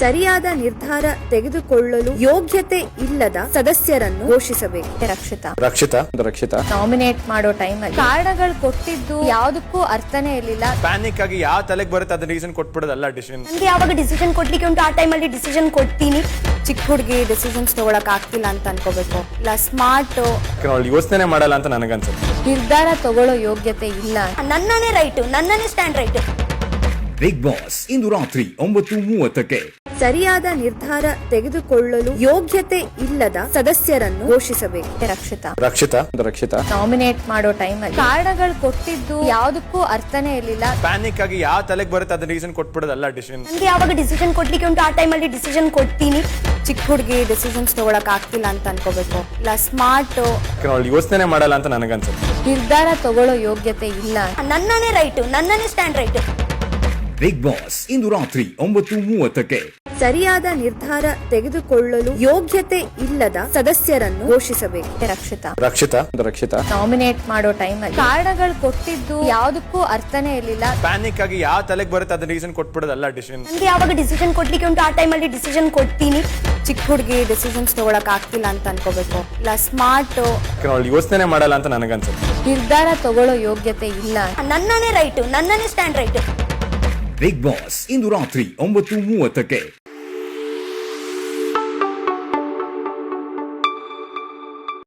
ಸರಿಯಾದ ನಿರ್ಧಾರ ತೆಗೆದುಕೊಳ್ಳಲು ಯೋಗ್ಯತೆ ಇಲ್ಲದ ಸದಸ್ಯರನ್ನು ಘೋಷಿಸಬೇಕು. ರಕ್ಷಿತಾ ನಾಮಿನೇಟ್ ಮಾಡೋ ಟೈಮ್ ಅಲ್ಲಿ ಕಾರಣಗಳು ಕೊಟ್ಟಿದ್ದು ಯಾವುದಕ್ಕೂ ಅರ್ಥನೇ ಇರ್ಲಿಲ್ಲ. ಪ್ಯಾನಿಕ್ ಆಗಿ ಯಾವ ತಲೆಗೆ ಬರುತ್ತೆ ಅದನ್ನ ರೀಸನ್ ಕೊಟ್ಬಿಡೋದಲ್ಲ ಡಿಸಿಷನ್. ನಂಗೆ ಯಾವಾಗ ಡಿಸಿಷನ್ ಕೊಡ್ಲಿಕ್ಕೆ ಉಂಟು ಆ ಟೈಮಲ್ಲಿ ಡಿಸಿಷನ್ ಕೊಡ್ತೀನಿ. ಚಿಕ್ಕ ಹುಡುಗಿ ಡಿಸಿಷನ್ಸ್ ತಗೊಳಕ್ ಆಗ್ತಿಲ್ಲ ಅಂತ ಅನ್ಕೋಬೇಕು. ಇಲ್ಲ ಸ್ಮಾರ್ಟ್ ಅವಳು ಯೋಚನೆ ಮಾಡಲ್ಲ ಅಂತ ನನಗನ್ಸುತ್ತೆ. ನಿರ್ಧಾರ ತಗೊಳ್ಳೋ ಯೋಗ್ಯತೆ ಇಲ್ಲ. ನನ್ನನೇ ರೈಟ್, ನನ್ನನೇ ಸ್ಟ್ಯಾಂಡ್ ರೈಟ್. ಬಿಗ್ ಬಾಸ್ ಇಂದು ರಾತ್ರಿ 9:30ಕ್ಕೆ. ಸರಿಯಾದ ನಿರ್ಧಾರ ತೆಗೆದುಕೊಳ್ಳಲು ಯೋಗ್ಯತೆ ಇಲ್ಲದ ಸದಸ್ಯರನ್ನು ಘೋಷಿಸಬೇಕು. ರಕ್ಷಿತಾ ನಾಮಿನೇಟ್ ಮಾಡೋ ಟೈಮ್ ಅಲ್ಲಿ ಕಾರಣಗಳು ಕೊಟ್ಟಿದ್ದು ಯಾವುದಕ್ಕೂ ಅರ್ಥನೇ ಇರ್ಲಿಲ್ಲ. ಪ್ಯಾನಿಕ್ ಆಗಿ ಯಾವ ತಲೆಗೆ ಬರುತ್ತೆ ಅದನ್ನ ರೀಸನ್ ಕೊಟ್ಬಿಡೋದಲ್ಲ ಡಿಸಿಷನ್. ನಂಗೆ ಯಾವಾಗ ಡಿಸಿಷನ್ ಕೊಡ್ಲಿಕ್ಕೆ ಉಂಟು ಆ ಟೈಮಲ್ಲಿ ಡಿಸಿಷನ್ ಕೊಡ್ತೀನಿ. ಚಿಕ್ಕ ಹುಡುಗಿ ಡಿಸಿಷನ್ಸ್ ತಗೊಳಕ್ ಆಗ್ತಿಲ್ಲ ಅಂತ ಅನ್ಕೋಬೇಕು. ಇಲ್ಲ ಸ್ಮಾರ್ಟ್ ಅವಳು ಯೋಚನೆ ಮಾಡಲ್ಲ ಅಂತ ನನಗನ್ಸುತ್ತೆ. ನಿರ್ಧಾರ ತಗೊಳ್ಳೋ ಯೋಗ್ಯತೆ ಇಲ್ಲ. ನನ್ನನೇ ರೈಟ್, ನನ್ನನೇ ಸ್ಟ್ಯಾಂಡ್ ರೈಟ್. ಬಿಗ್ ಬಾಸ್ ಇಂದು ರಾತ್ರಿ 9:30ಕ್ಕೆ. ಸರಿಯಾದ ನಿರ್ಧಾರ ತೆಗೆದುಕೊಳ್ಳಲು ಯೋಗ್ಯತೆ ಇಲ್ಲದ ಸದಸ್ಯರನ್ನು ಘೋಷಿಸಬೇಕು. ರಕ್ಷಿತಾ ನಾಮಿನೇಟ್ ಮಾಡೋ ಟೈಮ್ ಅಲ್ಲಿ ಕಾರಣಗಳು ಕೊಟ್ಟಿದ್ದು ಯಾವುದಕ್ಕೂ ಅರ್ಥನೇ ಇರ್ಲಿಲ್ಲ. ಪ್ಯಾನಿಕ್ ಆಗಿ ಯಾವ ತಲೆಗೆ ಬರುತ್ತೆ ಅದನ್ನ ರೀಸನ್ ಕೊಟ್ಬಿಡೋದಲ್ಲ ಡಿಸಿಷನ್. ನಂಗೆ ಯಾವಾಗ ಡಿಸಿಷನ್ ಕೊಡ್ಲಿಕ್ಕೆ ಉಂಟು ಆ ಟೈಮಲ್ಲಿ ಡಿಸಿಷನ್ ಕೊಡ್ತೀನಿ. ಚಿಕ್ಕ ಹುಡುಗಿ ಡಿಸಿಷನ್ಸ್ ತಗೊಳಕ್ ಆಗ್ತಿಲ್ಲ ಅಂತ ಅನ್ಕೋಬೇಕು. ಇಲ್ಲ ಸ್ಮಾರ್ಟ್ ಅವಳು ಯೋಚನೆ ಮಾಡಲ್ಲ ಅಂತ ನನಗನ್ಸುತ್ತೆ. ನಿರ್ಧಾರ ತಗೊಳ್ಳೋ ಯೋಗ್ಯತೆ ಇಲ್ಲ. ನನ್ನನೇ ರೈಟ್, ನನ್ನನೇ ಸ್ಟ್ಯಾಂಡ್ ರೈಟ್. ಬಿಗ್ ಬಾಸ್ ಇಂದು ರಾತ್ರಿ 9:30ಕ್ಕೆ.